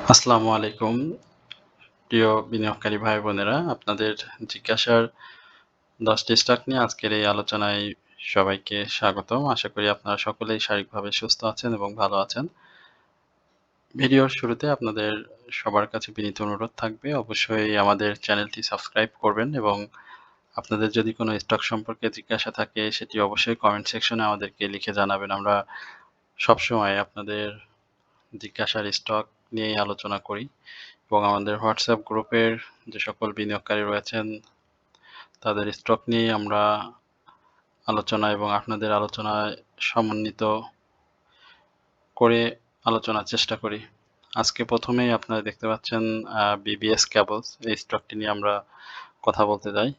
আসসালামু আলাইকুম প্রিয় বিনিয়োগকারী ভাই বোনেরা। আপনাদের জিজ্ঞাসার ১০টি স্টক নিয়ে আজকের এই আলোচনায় সবাইকে স্বাগতম। আশা করি আপনারা সকলেই শারীরিকভাবে সুস্থ আছেন এবং ভালো আছেন। ভিডিওর শুরুতে আপনাদের সবার কাছে বিনীত অনুরোধ থাকবে অবশ্যই আমাদের চ্যানেলটি সাবস্ক্রাইব করবেন এবং আপনাদের যদি কোনো স্টক সম্পর্কে জিজ্ঞাসা থাকে সেটি অবশ্যই কমেন্ট সেকশনে আমাদেরকে লিখে জানাবেন। আমরা সবসময় আপনাদের জিজ্ঞাসার স্টক নিয়েই আলোচনা করি এবং আমাদের হোয়াটসঅ্যাপ গ্রুপের যে সকল বিনিয়োগকারী রয়েছেন তাদের স্টক নিয়েই আমরা আলোচনা এবং আপনাদের আলোচনায় সমন্বিত করে আলোচনার চেষ্টা করি। আজকে প্রথমেই আপনারা দেখতে পাচ্ছেন বিবিএস কেবলস এই স্টকটি নিয়ে আমরা কথা বলতে যাই।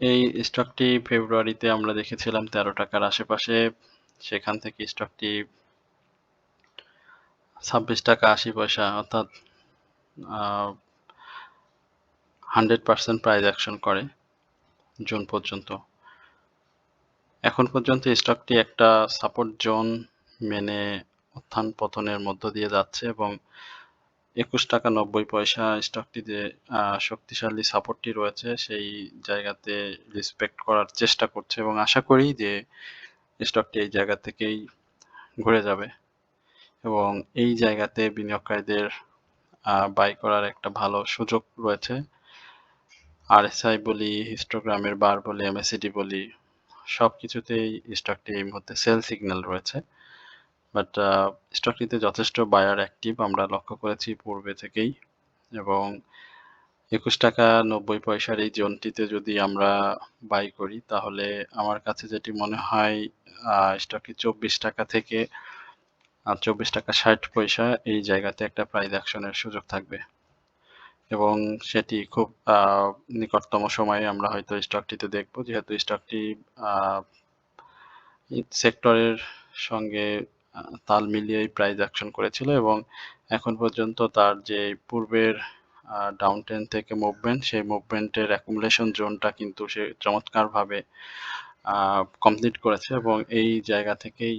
এই স্টকটি ফেব্রুয়ারিতে আমরা দেখেছিলাম ৳১৩ আশেপাশে। সেখান থেকে স্টকটি ৳২৬.৮০ অর্থাৎ আ 100% প্রাইস অ্যাকশন করে জুন পর্যন্ত। এখন পর্যন্ত স্টকটি একটা সাপোর্ট জোন মেনে উত্থান-পতনের মধ্য দিয়ে যাচ্ছে এবং ৳২১.৯০ স্টকটিতে শক্তিশালী সাপোর্টটি রয়েছে সেই জায়গাতে রেসপেক্ট করার চেষ্টা করছে এবং আশা করি যে স্টকটি এই জায়গা থেকেই ঘুরে যাবে এবং এই জায়গাতে বিনিয়োগকারীদের বাই করার একটা ভালো সুযোগ রয়েছে। RSI বলি, হিস্টোগ্রামের বার বলি, MACD বলি সবকিছুতেই স্টকটি এই মুহূর্তে সেল সিগন্যাল রয়েছে। বাট স্টকটিতে যথেষ্ট বায়ার অ্যাক্টিভ আমরা লক্ষ্য করেছি পূর্বে থেকেই এবং ৳২১.৯০ এই জোনটিতে যদি আমরা বাই করি তাহলে আমার কাছে যেটি মনে হয় স্টকটি ৳২৪ থেকে ৳২৪.৬০ এই জায়গাতে একটা প্রাইস অ্যাকশনের সুযোগ থাকবে এবং সেটি খুব নিকটতম সময়ে আমরা হয়তো স্টকটিতে দেখব যেহেতু স্টকটি আ সেক্টরের সঙ্গে তাল মিলিয়েই প্রাইস অ্যাকশন করেছিল এবং এখন পর্যন্ত তার যে পূর্বের ডাউন ট্রেন্ড থেকে মুভমেন্ট, সেই মুভমেন্টের অ্যাকুমুলেশন জোনটা কিন্তু সে চমৎকারভাবে কমপ্লিট করেছে এবং এই জায়গা থেকেই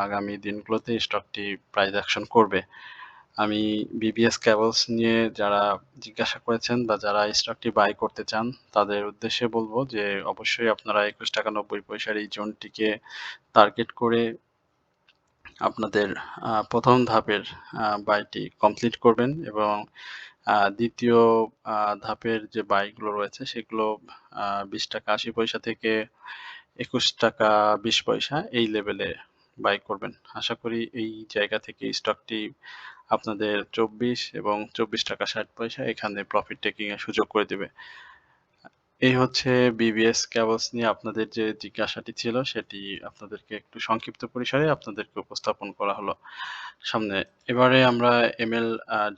আগামী দিনগুলোতে স্টকটি প্রাইস অ্যাকশন করবে। আমি বিবিএস কেবলস নিয়ে যারা জিজ্ঞাসা করেছেন বা যারা স্টকটি বাই করতে চান তাদের উদ্দেশ্যে বলব যে অবশ্যই আপনারা ৳২১.৯০ এই জোনটিকে টার্গেট করে আপনাদের ১ম ধাপের বাইটি কমপ্লিট করবেন এবং ২য় ধাপের যে বাইগুলো রয়েছে সেগুলো ৳২০.৮০ থেকে ৳২১.২০ এই লেভেলে বাই করবেন। আশা করি এই জায়গা থেকে স্টকটি আপনাদের ২৪ এবং ৳২৪.৬০ এখানে প্রফিট টেকিং এর সুযোগ করে দেবে। এই হচ্ছে বিবিএস কেবলস নিয়ে আপনাদের যে জিজ্ঞাসাটি ছিল সেটি আপনাদেরকে একটু সংক্ষিপ্ত পরিসরে আপনাদেরকে উপস্থাপন করা হলো সামনে। এবারে আমরা এমএল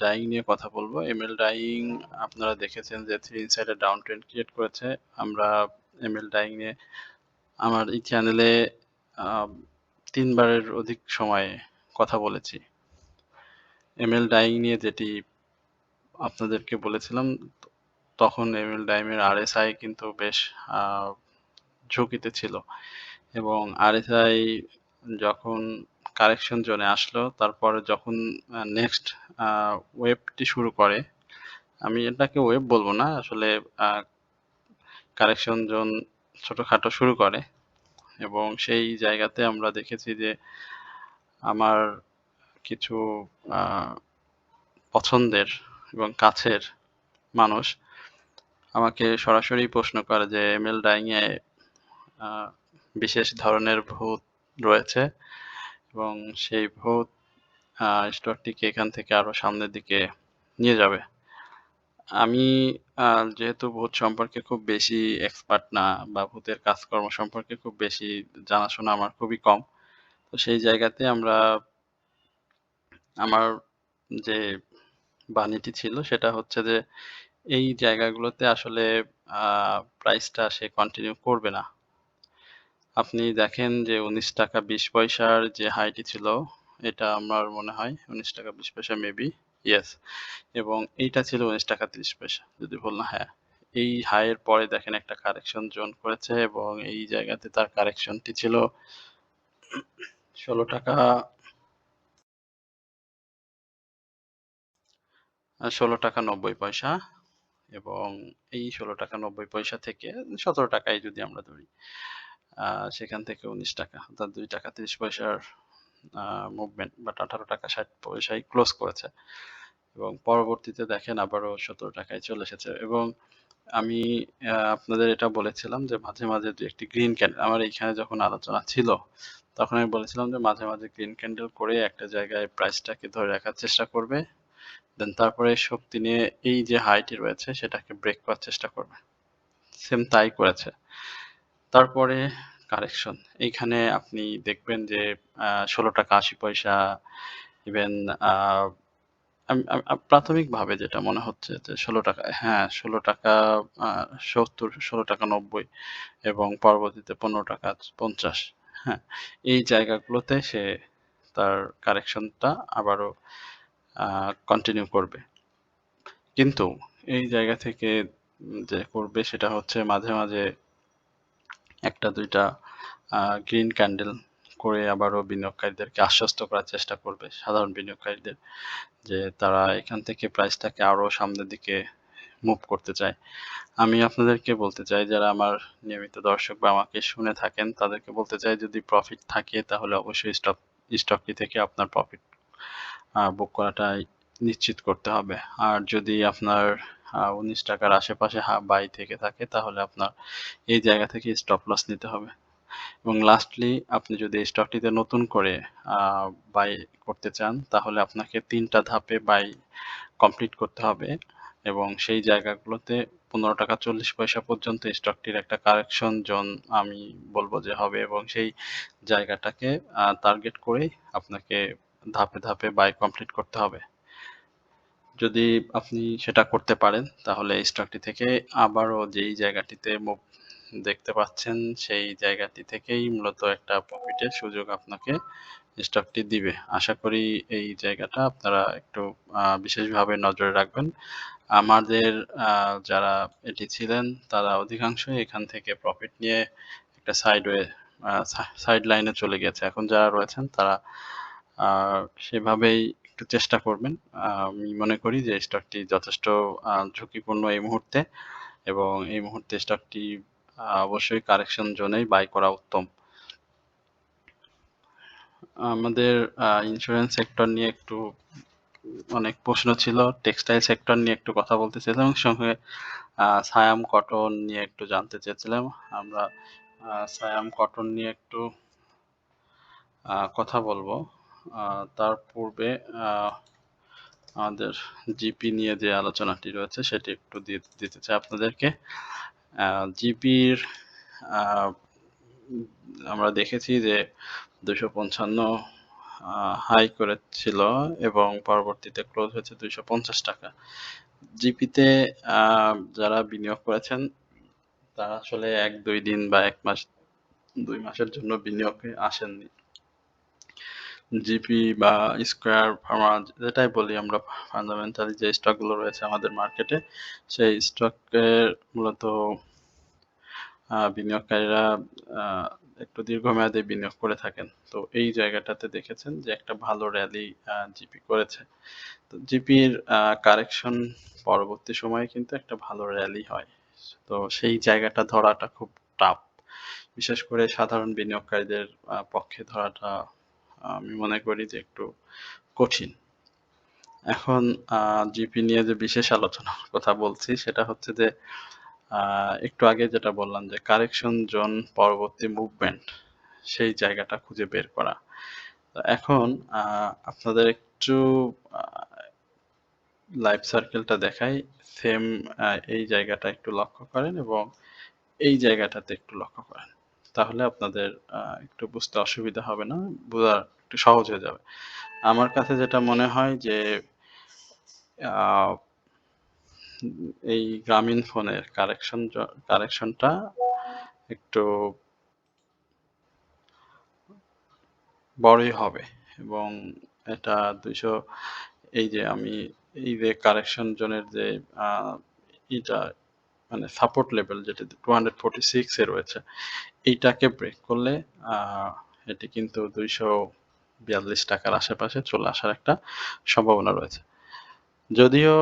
ডাইং নিয়ে কথা বলব। এমএল ডাইং আপনারা দেখেছেন যে 3 ইনসাইড এ ডাউন ট্রেন্ড ক্রিয়েট করেছে। আমরা এমএল ডাইং নিয়ে আমার এই চ্যানেলে আ ৩ বারের অধিক সময় কথা বলেছি। এমএল ডাইং নিয়ে যেটি আপনাদেরকে বলেছিলাম তখন এমএল ডাইং-এর RSI কিন্তু বেশ আ ঝুঁকিতে ছিল এবং RSI যখন কারেকশন জোনে আসলো তারপরে যখন নেক্সট আ ওয়েভটি শুরু করে, আমি এটাকে ওয়েভ বলব না আসলে আ কারেকশন জোন ছোটখাটো শুরু করে এবং সেই জায়গাতে আমরা দেখেছি যে আমার কিছু আ পছন্দের এবং কাছের মানুষ আমাকে সরাসরি প্রশ্ন করে যে এমএল ডাইং এ আ বিশেষ ধরনের ভূত রয়েছে এবং সেই ভূত স্টকটিকে এখান থেকে আরো সামনের দিকে নিয়ে যাবে। আমি আ যেহেতু ভূত সম্পর্কে খুব বেশি এক্সপার্ট না বা ভূতের কাজকর্ম সম্পর্কে খুব বেশি জানাশোনা আমার খুবই কম। তো সেই জায়গাতে আমার যে বাণীটি ছিল সেটা হচ্ছে যে এই জায়গাগুলোতে আসলে আ প্রাইসটা সে কন্টিনিউ করবে না। আপনি দেখেন যে ৳১৯.২০ র যে হাইটি ছিল, এটা আমার মনে হয় ৳১৯.২০ মেবি ইয়েস এবং এইটা ছিল ৳১৯.৩০ যদি ভুল না হ্যাঁ। এই হাই এর পরে দেখেন একটা কারেকশন জোন করেছে এবং এই জায়গাতে তার কারেকশনটি ছিল ৳১৬ ৳১৬.৯০ এবং এই ৳১৬.৯০ থেকে ৳১৭ যদি আমরা ধরি। সেখান থেকে ৳১৯ অর্থাৎ ৳২.৩০ মুভমেন্ট বাট ৳১৮.৬০ ক্লোজ করেছে এবং পরবর্তীতে দেখেন আবারও ৳১৭ চলে এসেছে এবং আমি আপনাদের এটা বলেছিলাম যে মাঝে, মাঝে ২-১ টি গ্রিন ক্যান্ডেল আমার এইখানে যখন আলোচনা ছিল, তখন আমি বলেছিলাম যে মাঝে, মাঝে গ্রিন ক্যান্ডেল করে একটা জায়গায় প্রাইসটাকে ধরে রাখার চেষ্টা করবে। দেন তারপরে শক্তি নিয়ে এই যে হাইটি রয়েছে সেটাকে ব্রেক করার চেষ্টা করবে। সেম তাই করেছে। তারপরে কারেকশন। এইখানে আপনি দেখবেন যে ৳১৬.৮০ ইভেন আ আম আম আ প্রাথমিকভাবে যেটা মনে হচ্ছে যে হ্যাঁ, ৳১৬ আ ৭০, ৳১৬.৯০ এবং পরবর্তীতে ৳১৫.৫০ হ্যাঁ? এই জায়গাগুলোতে সে তার কারেকশনটা আবারও আ কন্টিনিউ করবে। কিন্তু এই জায়গা থেকে যে করবে সেটা হচ্ছে মাঝে, মাঝে ১টা ২টা গ্রিন ক্যান্ডেল করে আবারও বিনিয়োগকারীদেরকে আশ্বস্ত করার চেষ্টা করবে, সাধারণ বিনিয়োগকারীদের। যে তারা এখান থেকে প্রাইসটাকে আরো সামনের দিকে মুভ করতে চায়। আমি আপনাদেরকে বলতে চাই যারা আমার নিয়মিত দর্শক বা আমাকে শুনে থাকেন তাদেরকে বলতে চাই যদি প্রফিট থাকে তাহলে অবশ্যই স্টকটি থেকে আপনার প্রফিট বুক করাটা নিশ্চিত করতে হবে। আর যদি আপনার ৳১৯ র আশেপাশে বাই থেকে থাকে তাহলে আপনার এই জায়গা থেকে স্টপ লস নিতে হবে। এবং লাস্টলি আপনি যদি এই স্টকটিতে নতুন করে আ বাই করতে চান তাহলে আপনাকে ৩ টা ধাপে বাই কমপ্লিট করতে হবে এবং সেই জায়গাগুলোতে ৳১৫.৪০ পর্যন্ত স্টকটির একটা কারেকশন জোন আমি বলব যে হবে এবং সেই জায়গাটাকে টার্গেট করেই আপনাকে ধাপে, ধাপে বাই কমপ্লিট করতে হবে। যদি আপনি সেটা করতে পারেন তাহলে এই স্টকটি থেকে আবারও যেই জায়গাটিতে মুভ দেখতে পাচ্ছেন সেই জায়গাটি থেকেই মূলত একটা প্রফিটের সুযোগ আপনাকে স্টকটি দিবে। আশা করি এই জায়গাটা আপনারা একটু বিশেষভাবে নজরে রাখবেন। আমাদের যারা এটি ছিলেন তারা অধিকাংশই এখান থেকে প্রফিট নিয়ে একটা সাইড লাইনে চলে গেছে। এখন যারা রয়েছেন তারা আ সেভাবেই একটু চেষ্টা করবেন। আমি মনে করি যে স্টকটি যথেষ্ট ঝুঁকিপূর্ণ এই মুহূর্তে এবং এই মুহূর্তে স্টকটি অবশ্যই কারেকশন জোনেই বাই করা উত্তম। আমাদের ইন্স্যুরেন্স সেক্টর নিয়ে একটু অনেক প্রশ্ন ছিল। টেক্সটাইল সেক্টর নিয়ে একটু কথা বলতে চাইছিলাম। সঙ্গে সায়াম কটন নিয়ে একটু জানতে চেয়েছিলাম। আমরা সায়াম কটন নিয়ে একটু কথা বলবো। তার পূর্বে আমাদের জিপি নিয়ে যে আলোচনাটি রয়েছে সেটি একটু দিতে চাই আপনাদেরকে। জিপির আমরা দেখেছি যে ২৫৫ হাই করেছিল এবং পরবর্তীতে ক্লোজ হয়েছে ৳২৫০। জিপিতে যারা বিনিয়োগ করেছেন তারা আসলে ১-২ দিন বা ১ মাস ২ মাসের জন্য বিনিয়োগে আসেননি। জিপি বা স্কয়ার ফার্মা যেটাই বলি আমরা ফান্ডামেন্টালি যে স্টকগুলো রয়েছে আমাদের মার্কেটে সেই স্টকের মূলত বিনিয়োগকারীরা আ একটু দীর্ঘমেয়াদী বিনিয়োগ করে থাকেন। তো এই জায়গাটাতে দেখেছেন যে একটা ভালো র‍্যালি জিপি করেছে। তো জিপির কারেকশন পরবর্তী সময়ে কিন্তু একটা ভালো র‍্যালি হয়। তো সেই জায়গাটা ধরাটা খুব টাফ। বিশেষ করে সাধারণ বিনিয়োগকারীদের পক্ষে ধরাটা আমি মনে করি যে একটু কঠিন। এখন জিপি নিয়ে যে বিশেষ আলোচনার কথা বলছি সেটা হচ্ছে যে একটু আগে যেটা বললাম যে কারেকশন জোন পরবর্তী মুভমেন্ট সেই জায়গাটা খুঁজে বের করা। তো এখন আপনাদের একটু আ লাইফ সার্কেলটা দেখাই। সেম এই জায়গাটা একটু লক্ষ্য করেন এবং এই জায়গাটাতে একটু লক্ষ্য করেন। তাহলে আপনাদের একটু বুঝতে অসুবিধা হবে না। বোঝা একটু সহজ হয়ে যাবে। আমার কাছে যেটা মনে হয় যে আ এই গ্রামীণ ফোনের কারেকশনটা একটু বড়ই হবে এবং এটা ২০০ এই যে আমি এই যে কারেকশন জোনের যে আ ইটা মানে সাপোর্ট লেভেল যেটা 246 এ রয়েছে, এইটাকে ব্রেক করলে আ এটি কিন্তু ৳২৪২ র আশেপাশে চলে আসার একটা সম্ভাবনা রয়েছে। যদিও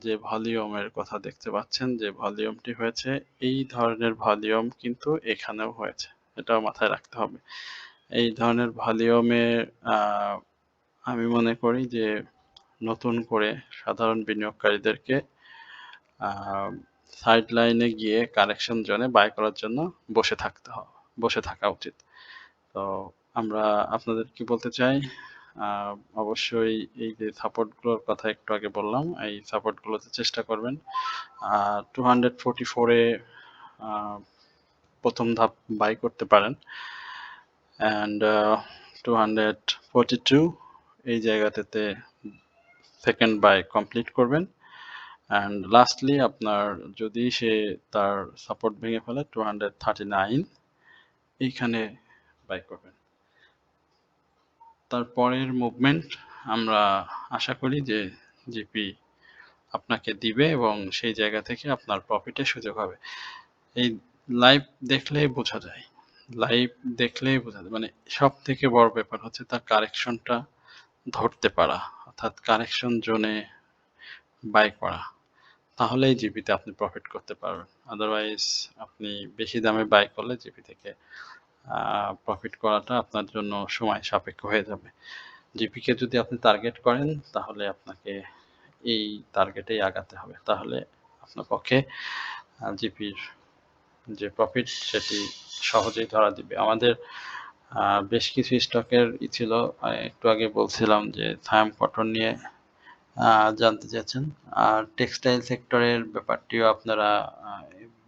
যে ভলিউমের কথা দেখতে পাচ্ছেন যে ভলিউমটি হয়েছে, এই ধরনের ভলিউম কিন্তু এখানেও হয়েছে। এটাও মাথায় রাখতে হবে। এই ধরনের ভলিউমে আ আমি মনে করি যে নতুন করে সাধারণ বিনিয়োগকারীদেরকে আ সাইড লাইনে গিয়ে কারেকশন জোনে বাই করার জন্য বসে থাকা উচিত। তো আমরা আপনাদের কি বলতে চাই, আ অবশ্যই এই যে সাপোর্ট গুলোর কথা একটু আগে বললাম, এই সাপোর্ট গুলোতে চেষ্টা করবেন। 244 এ আ ১ম ধাপ বাই করতে পারেন। অ্যান্ড 242 এই জায়গাটাতে 2nd বাই কমপ্লিট করবেন। অ্যান্ড লাস্টলি আপনার যদি সে তার সাপোর্ট ভেঙে ফেলে 239 এইখানে বাই করবেন। তারপরের মুভমেন্ট আমরা আশা করি যে জিপি আপনাকে দিবে এবং সেই জায়গা থেকে আপনার প্রফিটের সুযোগ হবে। এই লাইভ দেখলেই বোঝা যায়। লাইভ দেখলেই বোঝা যায়। মানে সবথেকে বড় ব্যাপার হচ্ছে তার কারেকশনটা ধরতে পারা। অর্থাৎ কারেকশন জোনে বাই করা। তাহলেই জিপিতে আপনি প্রফিট করতে পারবেন। আদারওয়াইজ আপনি বেশি দামে বাই করলে জিপি থেকে প্রফিট করাটা আপনার জন্য সময় সাপেক্ষ হয়ে যাবে। জিপিকে যদি আপনি টার্গেট করেন তাহলে আপনাকে এই টার্গেটেই আগাতে হবে। তাহলে আপনার পক্ষে জিপির যে প্রফিট সেটি সহজেই ধরা দিবে। আমাদের বেশ কিছু স্টকের ছিল। একটু আগে বলছিলাম যে সায়াম কটন নিয়ে জানতে চাচ্ছেন। আর টেক্সটাইল সেক্টরের ব্যাপারটিও আপনারা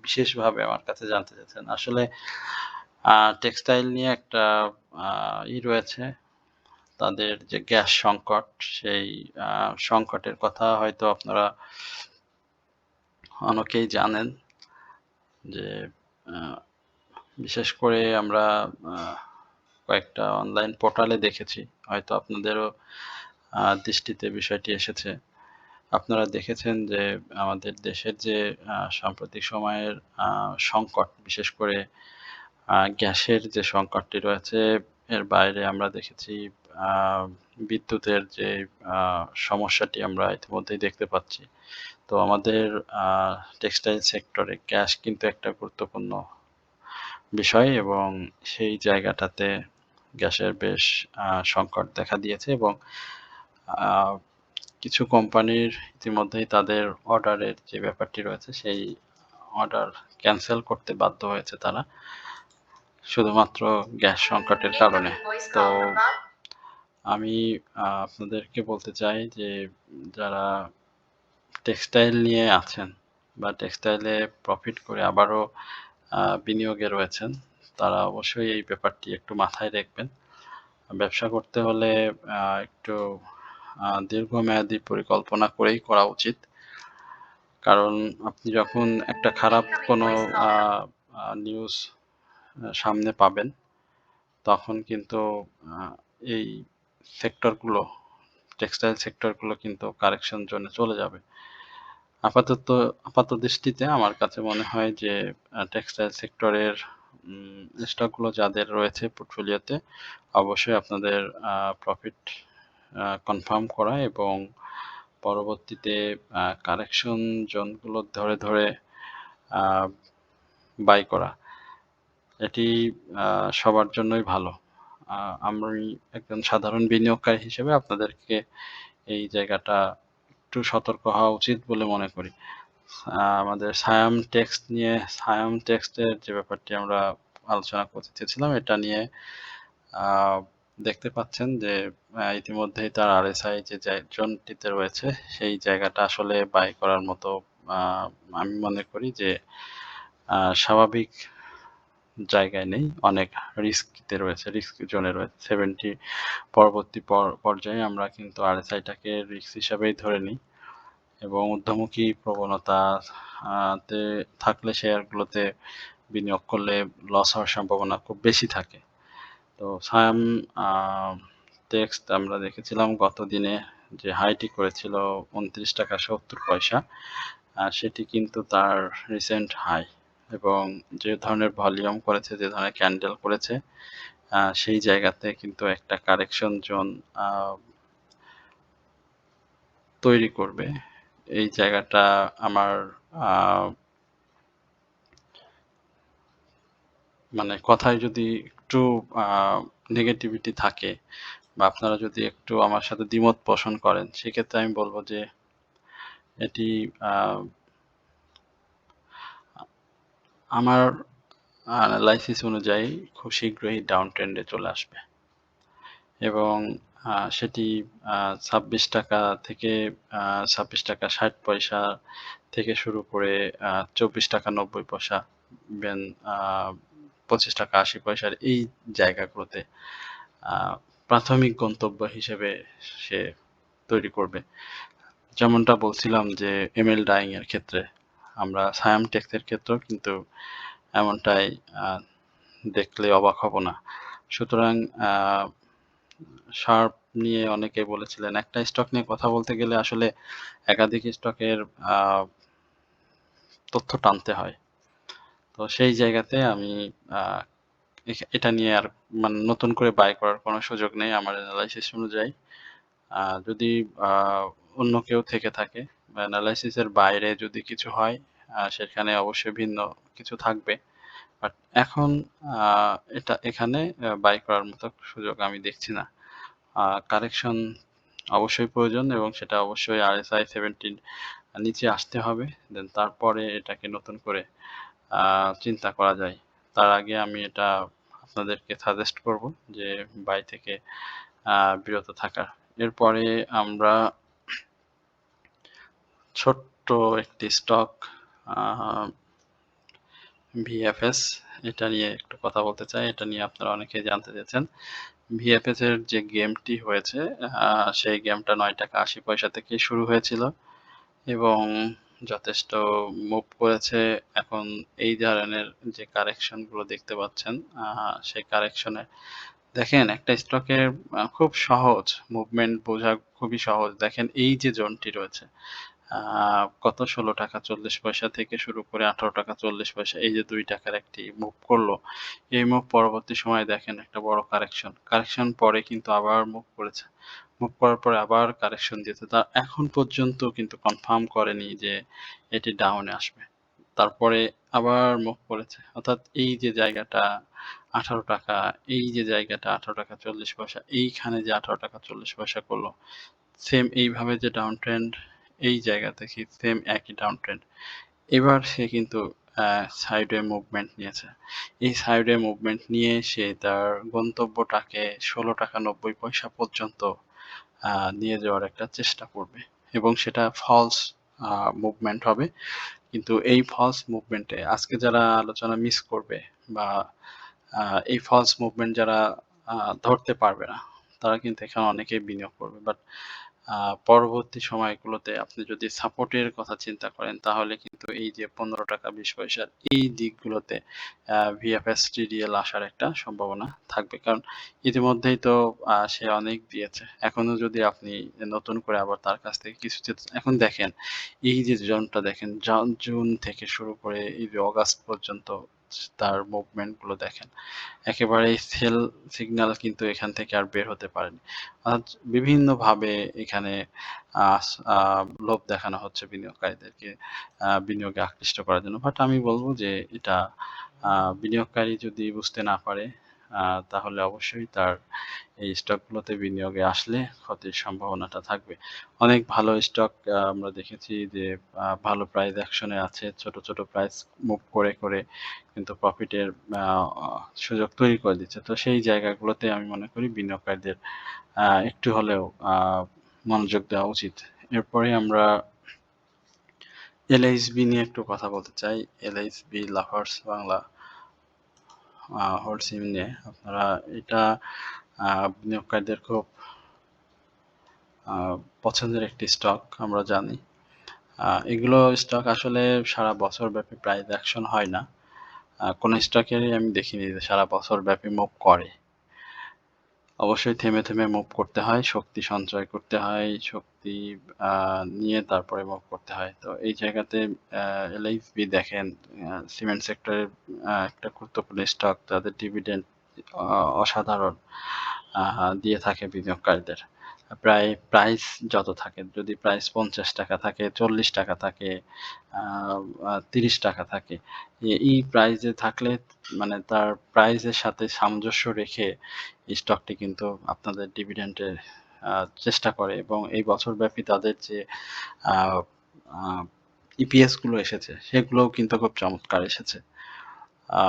বিশেষভাবে আমার কাছে জানতে চাচ্ছেন। আসলে টেক্সটাইল নিয়ে একটা রয়েছে। তাদের যে গ্যাস সংকট, সেই সংকটের কথা হয়তো আপনারা অনেকেই জানেন যে বিশেষ করে আমরা কয়েকটা অনলাইন পোর্টালে দেখেছি। হয়তো আপনাদেরও দৃষ্টিতে বিষয়টি এসেছে। আপনারা দেখেছেন যে আমাদের দেশের যে সাম্প্রতিক সময়ের সংকট, বিশেষ করে গ্যাসের যে সংকটটি রয়েছে, এর বাইরে আমরা দেখেছি আ বিদ্যুতের যে সমস্যাটি আমরা ইতিমধ্যেই দেখতে পাচ্ছি। তো আমাদের আ টেক্সটাইল সেক্টরে গ্যাস কিন্তু একটা গুরুত্বপূর্ণ বিষয় এবং সেই জায়গাটাতে গ্যাসের বেশ সংকট দেখা দিয়েছে এবং আ কিছু কোম্পানির ইতিমধ্যেই তাদের অর্ডারের যে ব্যাপারটি রয়েছে, সেই অর্ডার ক্যানসেল করতে বাধ্য হয়েছে তারা। শুধুমাত্র গ্যাস সংকটের কারণে। তো আমি আপনাদেরকে বলতে চাই যে যারা টেক্সটাইল নিয়ে আছেন বা টেক্সটাইলে প্রফিট করে আবারও বিনিয়োগে রয়েছেন, তারা অবশ্যই এই ব্যাপারটি একটু মাথায় রাখবেন। ব্যবসা করতে হলে একটু দীর্ঘমেয়াদী পরিকল্পনা করেই করা উচিত। কারণ আপনি যখন একটা খারাপ কোনো আ আ নিউজ সামনে পাবেন, তখন কিন্তু আ এই সেক্টরগুলো, টেক্সটাইল সেক্টরগুলো কিন্তু কারেকশন জোনে চলে যাবে। আপাতত আপাতদৃষ্টিতে আমার কাছে মনে হয় যে টেক্সটাইল সেক্টরের স্টকগুলো যাদের রয়েছে পোর্টফোলিওতে, অবশ্যই আপনাদের প্রফিট কনফার্ম করা এবং পরবর্তীতে কারেকশন জোনগুলো ধরে আ বাই করা। এটি সবার জন্যই ভালো। আমি একজন সাধারণ বিনিয়োগকারী হিসেবে আপনাদেরকে এই জায়গাটা একটু সতর্ক হওয়া উচিত বলে মনে করি। আমাদের সায়াম টেক্সটের যে ব্যাপারটি আমরা আলোচনা করতে চেয়েছিলাম, এটা নিয়ে আ দেখতে পাচ্ছেন যে ইতিমধ্যেই তার RSI যে জোনটিতে রয়েছে, সেই জায়গাটা আসলে বাই করার মতো আ আমি মনে করি যে স্বাভাবিক জায়গায় নেই। অনেক রিস্কিতে রয়েছে, রিস্ক জোনে রয়েছে। 70 পরবর্তী পর্যায়ে আমরা কিন্তু RSI টাকে রিস্ক হিসাবেই ধরে নিই এবং ঊর্ধ্বমুখী প্রবণতা তে থাকলে শেয়ারগুলোতে বিনিয়োগ করলে লস হওয়ার সম্ভাবনা খুব বেশি থাকে। তো সায়াম আ টেক্সট আমরা দেখেছিলাম গত দিনে যে হাইটি করেছিল ৳২৯.৭০। সেটি কিন্তু তার রিসেন্ট হাই এবং যে ধরনের ভলিউম করেছে, যে ধরনের ক্যান্ডেল করেছে, সেই জায়গাতে কিন্তু একটা কারেকশন জোন আ তৈরি করবে এই জায়গাটা আমার মানে কথায় যদি একটু নেগেটিভিটি থাকে বা আপনারা যদি একটু আমার সাথে দ্বিমত পোষণ করেন, সেক্ষেত্রে আমি বলব যে এটি আমার অ্যানালাইসিস অনুযায়ী খুব শীঘ্রই ডাউন ট্রেন্ডে চলে আসবে এবং সেটি ৳২৬ থেকে ৳২৬.৬০ থেকে শুরু করে ৳২৪.৯০ ইভেন ৳২৫.৮০ এই জায়গাগুলোতে প্রাথমিক গন্তব্য হিসেবে সে তৈরি করবে। যেমনটা বলছিলাম যে এমএল ডাইং এর ক্ষেত্রে আমরা সায়াম টেক্সের ক্ষেত্রেও কিন্তু এমনটাই দেখলে অবাক হব না। সুতরাং শার্প নিয়ে অনেকে বলেছিলেন একটা স্টক নিয়ে কথা বলতে গেলে আসলে একাধিক স্টকের তথ্য টানতে হয়। তো সেই জায়গাতে আমি এটা নিয়ে আর মানে নতুন করে বাই করার কোনো সুযোগ নেই আমার অ্যানালাইসিস অনুযায়ী। যদি অন্য কেউ থেকে থাকে বা অ্যানালাইসিসের বাইরে যদি কিছু হয় সেখানে অবশ্যই ভিন্ন কিছু থাকবে। বাট এখন এখানে বাই করার মতো সুযোগ আমি দেখছি না। কারেকশন অবশ্যই প্রয়োজন এবং সেটা অবশ্যই RSI 70 নিচে আসতে হবে। দেন তারপরে এটাকে নতুন করে চিন্তা করা যায়। তার আগে আমি এটা আপনাদেরকে সাজেস্ট করব যে বাই থেকে বিরত থাকার। এরপরে আমরা ছোট্ট একটি স্টক VFS এটা নিয়ে একটু কথা বলতে চাই। এটা নিয়ে আপনারা অনেকেই জানতে চেয়েছেন। VFS এর যে গেমটি হয়েছে সেই গেমটা ৳৯.৮০ থেকেই শুরু হয়েছিল এবং যথেষ্ট মুভ করেছে। এখন এই ধরনের যে কারেকশন গুলো দেখতে পাচ্ছেন সেই কারেকশনে দেখেন একটা স্টকের খুব সহজ মুভমেন্ট বোঝা খুবই সহজ। দেখেন এই যে জোনটি রয়েছে কত ৳১৬.৪০ থেকে শুরু করে ৳১৮.৪০ এই যে ৳২ একটি মুভ করলো। এই মুভ পরবর্তী সময়ে দেখেন একটা বড় কারেকশন। কারেকশন পরে কিন্তু আবার মুভ করেছে। মুভ করার পরে আবার কারেকশন দিয়েছে। এখন পর্যন্ত কিন্তু কনফার্ম করেনি যে এটি ডাউনে আসবে। তারপরে আবার মুভ করেছে। অর্থাৎ এই যে জায়গাটা ৳১৮ এই যে জায়গাটা ৳১৮.৪০ এইখানে যে ৳১৮.৪০ করলো সেম এইভাবে যে ডাউন ট্রেন্ড এই জায়গা থেকে সেম একই ডাউন ট্রেন্ড। এবার সে কিন্তু সাইডওয়ে মুভমেন্ট নিয়েছে। এই সাইডওয়ে মুভমেন্ট নিয়ে সে তার গন্তব্যটাকে ৳১৬.৯০ পর্যন্ত নিয়ে যাওয়ার একটা চেষ্টা করবে এবং সেটা ফলস মুভমেন্ট হবে। কিন্তু এই ফলস মুভমেন্টে আজকে যারা আলোচনা মিস করবে বা এই ফলস মুভমেন্ট যারা ধরতে পারবে না, তারা কিন্তু এখানে অনেকেই বিনিয়োগ করবে। বাট পরবর্তী সময়গুলোতে আপনি যদি সাপোর্টের কথা চিন্তা করেন তাহলে কিন্তু এই যে ৳১৫.২০ এই দিকগুলোতে VFS TDL আসার একটা সম্ভাবনা থাকবে। কারণ ইতিমধ্যেই তো সে অনেক দিয়েছে। এখনো যদি আপনি নতুন করে আবার তার কাছ থেকে কিছু এখন দেখেন এই যে জোনটা দেখেন জুন থেকে শুরু করে এই যে অগাস্ট পর্যন্ত তার মুভমেন্ট গুলো দেখেন। একেবারেই সেল সিগন্যাল কিন্তু এখান থেকে আর বের হতে পারেনি। বিভিন্নভাবে এখানে লোভ দেখানো হচ্ছে বিনিয়োগকারীদেরকে বিনিয়োগে আকৃষ্ট করার জন্য। বাট আমি বলব যে এটা বিনিয়োগকারী যদি বুঝতে না পারে তাহলে অবশ্যই তার এই স্টকগুলোতে বিনিয়োগে আসলে ক্ষতির সম্ভাবনাটা থাকবে। অনেক ভালো স্টক আমরা দেখেছি যে ভালো প্রাইস অ্যাকশনে আছে। ছোট, ছোট প্রাইস মুভ করে কিন্তু প্রফিটের আ সুযোগ তৈরি করে দিচ্ছে। তো সেই জায়গাগুলোতে আমি মনে করি বিনিয়োগকারীদের একটু হলেও মনোযোগ দেওয়া উচিত। এরপরে আমরা LHB নিয়ে একটু কথা বলতে চাই। LHB লাফার্স বাংলা হোলসিম নিয়ে আপনারা এটা বিনিয়োগকারীদের খুব পছন্দের একটি স্টক আমরা জানি। এগুলো স্টক আসলে সারা বছর ব্যাপী প্রাইস অ্যাকশন হয় না। কোনো স্টকেরই আমি দেখিনি যে সারা বছর ব্যাপী মুভ করে। অবশ্যই থেমে, থেমে মুভ করতে হয়, শক্তি সঞ্চয় করতে হয়, শক্তি নিয়ে তারপরে মুভ করতে হয়। তো এই জায়গাতে LHB দেখেন সিমেন্ট সেক্টরের একটা গুরুত্বপূর্ণ স্টক তাদের ডিভিডেন্ড অসাধারণ দিয়ে থাকে বিনিয়োগকারীদের। প্রায় প্রাইস যত থাকে, যদি প্রাইস ৳৫০ থাকে, ৳৪০ থাকে, আ ৳৩০ থাকে। এই প্রাইসে থাকলে মানে তার প্রাইসের সাথে সামঞ্জস্য রেখে স্টকটি কিন্তু আপনাদের ডিভিডেন্ডের আ চেষ্টা করে এবং এই বছরব্যাপী তাদের যে আ আ ইপিএস গুলো এসেছে সেগুলোও কিন্তু খুব চমৎকার এসেছে। আ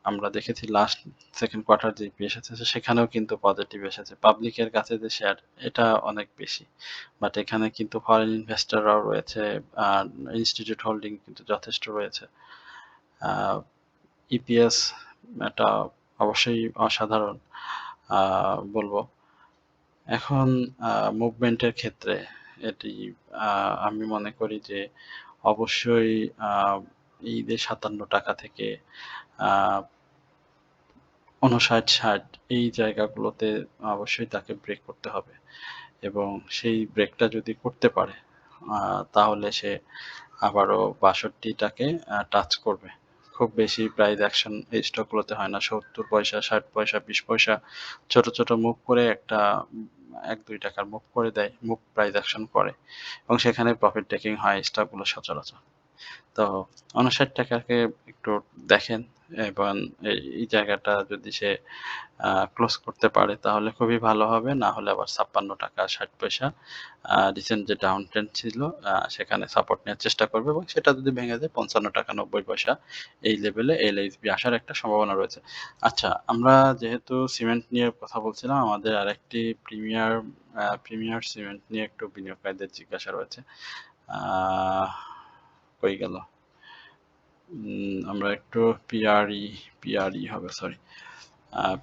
আমরা দেখেছি লাস্ট 2nd কোয়ার্টার যে ইপিএস এসেছে সেখানেও কিন্তু পজিটিভ এসেছে। পাবলিকের কাছে যে শেয়ার এটা অনেক বেশি। বাট এখানে কিন্তু ফরেন ইনভেস্টররাও রয়েছে, আ ইনস্টিটিউট হোল্ডিং কিন্তু যথেষ্ট রয়েছে। আ ইপিএস এটা অবশ্যই অসাধারণ আ বলব। এখন আ মুভমেন্টের ক্ষেত্রে এটি আ আমি মনে করি যে অবশ্যই আ এই যে ৳৫৭ থেকে আ ৫৯-৬০ এই জায়গাগুলোতে অবশ্যই তাকে ব্রেক করতে হবে এবং সেই ব্রেকটা যদি করতে পারে আ তাহলে সে আবারও ৬২ টাকে টাচ করবে। খুব বেশি প্রাইস অ্যাকশন এই স্টকগুলোতে হয় না। ৭০ পয়সা, ৬০ পয়সা, ২০ পয়সা ছোট, ছোট মুভ করে একটা ৳১-৳২ র মুভ করে দেয়, মুভ প্রাইস অ্যাকশন করে এবং সেখানে প্রফিট টেকিং হয় স্টকগুলো সচরাচর। তো ৳৫৯ কে একটু দেখেন এবং এই জায়গাটা যদি সে ক্লোজ করতে পারে তাহলে খুবই ভালো হবে। না হলে আবার ৳৫৬.৬০ রিসেন্ট যে ডাউন ট্রেন্ড ছিল সেখানে সাপোর্ট নেওয়ার চেষ্টা করবে এবং সেটা যদি ভেঙে যায় ৳৫৫.৯০ এই লেভেলে এলএইচবি আসার একটা সম্ভাবনা রয়েছে। আচ্ছা, আমরা যেহেতু সিমেন্ট নিয়ে কথা বলছিলাম, আমাদের আরেকটি প্রিমিয়ার সিমেন্ট নিয়ে একটু বিনিয়োগকারীদের জিজ্ঞাসা রয়েছে। আহ কই গেল? আমরা একটু পিআরই হবে, সরি।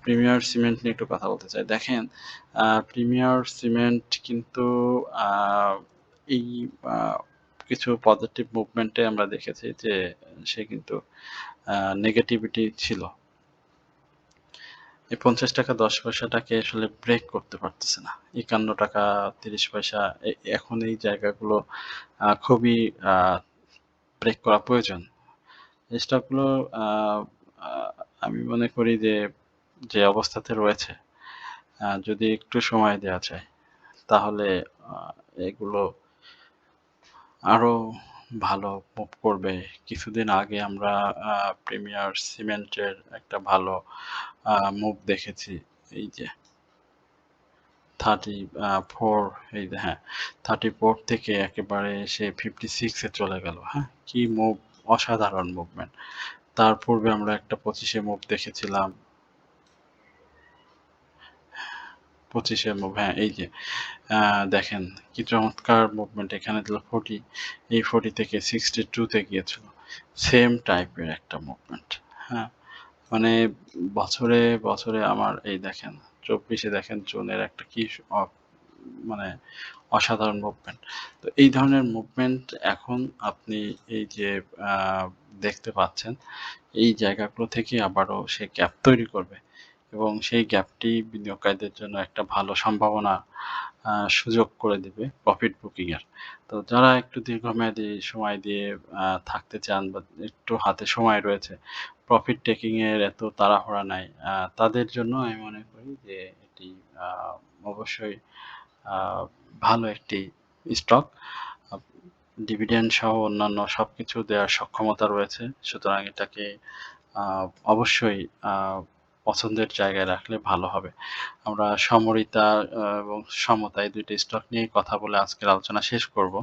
প্রিমিয়ার সিমেন্ট নিয়ে একটু কথা বলতে চাই। দেখেন, প্রিমিয়ার সিমেন্ট কিন্তু আ এই আ কিছু পজিটিভ মুভমেন্টে আমরা দেখেছি যে সে কিন্তু নেগেটিভিটি ছিল। এই ৳৫০.১০ আসলে ব্রেক করতে পারতেছে না। ৳৫১.৩০ এখন এই জায়গাগুলো খুবই আ ব্রেক করা প্রয়োজন। স্টকগুলো আ আ আমি মনে করি যে, যে অবস্থাতে রয়েছে যদি একটু সময় দেওয়া যায় তাহলে আ এগুলো আরো ভালো মুভ করবে। কিছুদিন আগে আমরা আ প্রিমিয়ার সিমেন্টের একটা ভালো মুভ দেখেছি। এই যে 34 এই যে হ্যাঁ, 34 থেকে একেবারে সে 56 এ চলে গেল। হ্যাঁ? কি মুভ! অসাধারণ মুভমেন্ট। তার পূর্বে আমরা একটা 25 এ মুভ দেখেছিলাম। 25 এর মুভ, হ্যাঁ, এই যে দেখেন কি চমৎকার মুভমেন্ট! এখানে দিল 40, এই 40 থেকে 62 তে গিয়েছিল। সেম টাইপের একটা মুভমেন্ট। হ্যাঁ? মানে বছরে, বছরে আমার এই দেখেন 24 এ দেখেন জুনের একটা কি অ মানে অসাধারণ মুভমেন্ট। তো এই ধরনের মুভমেন্ট এখন আপনি এই যে আ দেখতে পাচ্ছেন, এই জায়গাগুলো থেকে আবারও সে গ্যাপ তৈরি করবে এবং সেই গ্যাপটি বিনিয়োগকারীদের জন্য একটা ভালো সম্ভাবনা সুযোগ করে দিবে প্রফিট বুকিং এর। তো যারা একটু দীর্ঘমেয়াদী সময় দিয়ে থাকতে চান বা একটু হাতে সময় রয়েছে, প্রফিট টেকিং এর এত তাড়াহুড়া নাই। তাদের জন্য আমি মনে করি যে এটি আ অবশ্যই আ ভালো একটি স্টক। আপ ডিভিডেন্ড সহ অন্যান্য সবকিছু দেওয়ার সক্ষমতা রয়েছে। সুতরাং এটাকে আ অবশ্যই পছন্দের জায়গায় রাখলে ভালো হবে। আমরা সমরিতা এবং সমতা এই ২ টা স্টক নিয়েই কথা বলে আজকের আলোচনা শেষ করব।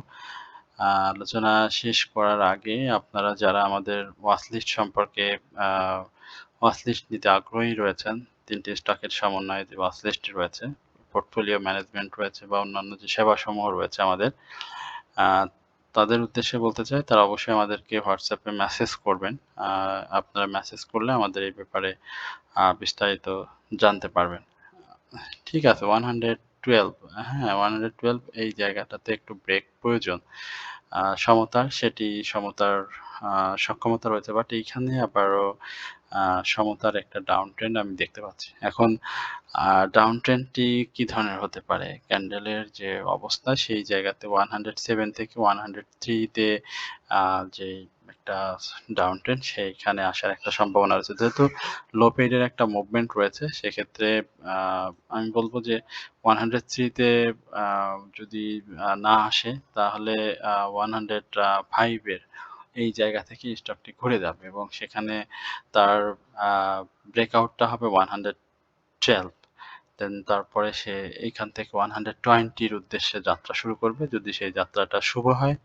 আলোচনা শেষ করার আগে আপনারা যারা আমাদের ওয়াচ লিস্ট সম্পর্কে আ ওয়াচ লিস্ট নিতে আগ্রহী রয়েছেন, ৩ টি স্টকের সমন্বয়ে যে ওয়াচ লিস্টটি রয়েছে, পোর্টফোলিও ম্যানেজমেন্ট রয়েছে বা অন্যান্য যে সেবাসমূহ রয়েছে আমাদের, আ তাদের উদ্দেশ্যে বলতে চাই তারা অবশ্যই আমাদেরকে WhatsApp এ মেসেজ করবেন। আ আপনারা মেসেজ করলে আমাদের এই ব্যাপারে বিস্তারিত জানতে পারবেন। ঠিক আছে, 112, হ্যাঁ, 112 এই জায়গাটাতে একটু ব্রেক প্রয়োজন। সমতার সেটি সমতার আ সক্ষমতা রয়েছে। বাট এইখানে আবারও আ সমতার একটা ডাউন ট্রেন্ড আমি দেখতে পাচ্ছি। এখন আ ডাউন ট্রেন্ডটি কি ধরনের হতে পারে? ক্যান্ডেলের যে অবস্থা সেই জায়গাতে 107 থেকে 103 তে যেই একটা ডাউন ট্রেন্ড সেইখানে আসার একটা সম্ভাবনা রয়েছে। যেহেতু লো পেইড এর একটা মুভমেন্ট রয়েছে সেক্ষেত্রে আ আমি বলব যে 103 তে আ যদি না আসে তাহলে 105 এর এই জায়গা থেকে স্টকটি ঘুরে যাবে এবং সেখানে তার আ ব্রেকআউটটা হবে 112 দেন তারপরে সে এইখান থেকে 120 র উদ্দেশ্যে যাত্রা শুরু করবে। যদি সেই যাত্রাটা শুভ হয়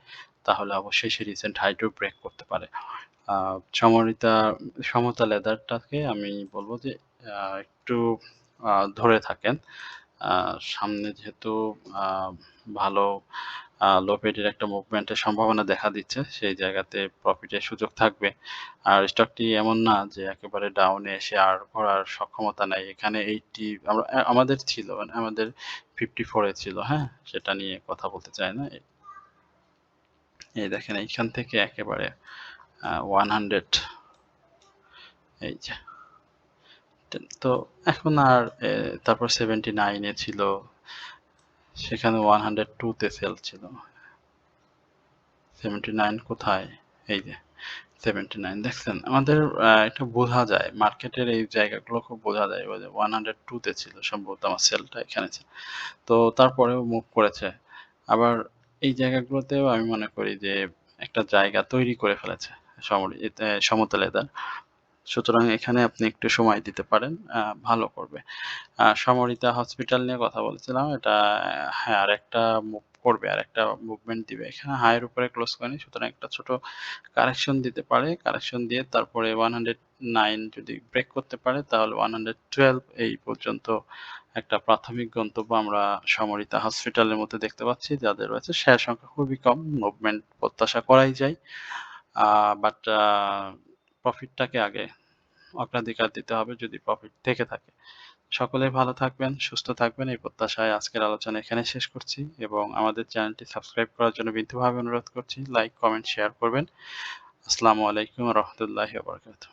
তাহলে অবশ্যই সে রিসেন্ট হাইটেও ব্রেক করতে পারে। আ সমরিতা সমতা লেদারটাকে আমি বলব যে একটু আ ধরে থাকেন। আ সামনে যেহেতু আ ভালো লো পেইড এর একটা মুভমেন্টের সম্ভাবনা দেখা দিচ্ছে, সেই জায়গাতে প্রফিটের সুযোগ থাকবে। আর স্টকটি এমন না যে একেবারে ডাউনে এসে আর করার সক্ষমতা নাই। এখানে 80 আমাদের ছিল মানে আমাদের 54 এ ছিল, হ্যাঁ? সেটা নিয়ে কথা বলতে চাই না। এই দেখেন এইখান থেকে একেবারে 100 এই যে। তো এখন আর তারপর 79 এ ছিল। সেখানে 102 তে সেল ছিল। 79 কোথায়? এই যে 79 দেখছেন? আমাদের এটা বোঝা যায়। মার্কেটের এই জায়গাগুলো খুব বোঝা যায়। ওই যে 102 তে ছিল সম্ভবত আমার সেলটা এখানে ছিল। তো তারপরেও মুভ করেছে। আবার এই জায়গাগুলোতেও আমি মনে করি যে একটা জায়গা তৈরি করে ফেলেছে সমতল লেদার। সুতরাং এখানে আপনি একটু সময় দিতে পারেন। ভালো করবে। সমরিতা হসপিটাল নিয়ে কথা বলছিলাম। এটা হ্যাঁ, আরেকটা মুভ করবে, আরেকটা মুভমেন্ট দিবে। এখানে হাই এর উপরে ক্লোজ করেনি। সুতরাং একটা ছোট কারেকশন দিতে পারে। কারেকশন দিয়ে তারপরে 109 যদি ব্রেক করতে পারে তাহলে 112 এই পর্যন্ত একটা প্রাথমিক গন্তব্য আমরা সমরিতা হসপিটালের মধ্যে দেখতে পাচ্ছি। যাদের রয়েছে শেয়ার সংখ্যা খুবই কম। মুভমেন্ট প্রত্যাশা করাই যায়। বাট প্রফিটটাকে আগে অগ্রাধিকার দিতে হবে যদি প্রফিট থেকে থাকে। সকলেই ভালো থাকবেন, সুস্থ থাকবেন এই প্রত্যাশায় আজকের আলোচনা এখানে শেষ করছি এবং আমাদের চ্যানেলটি সাবস্ক্রাইব করার জন্য বিনীতভাবে অনুরোধ করছি। লাইক, কমেন্ট, শেয়ার করবেন। আসসালামু আলাইকুম ওয়া রাহমাতুল্লাহি ওয়া বারাকাতুহু।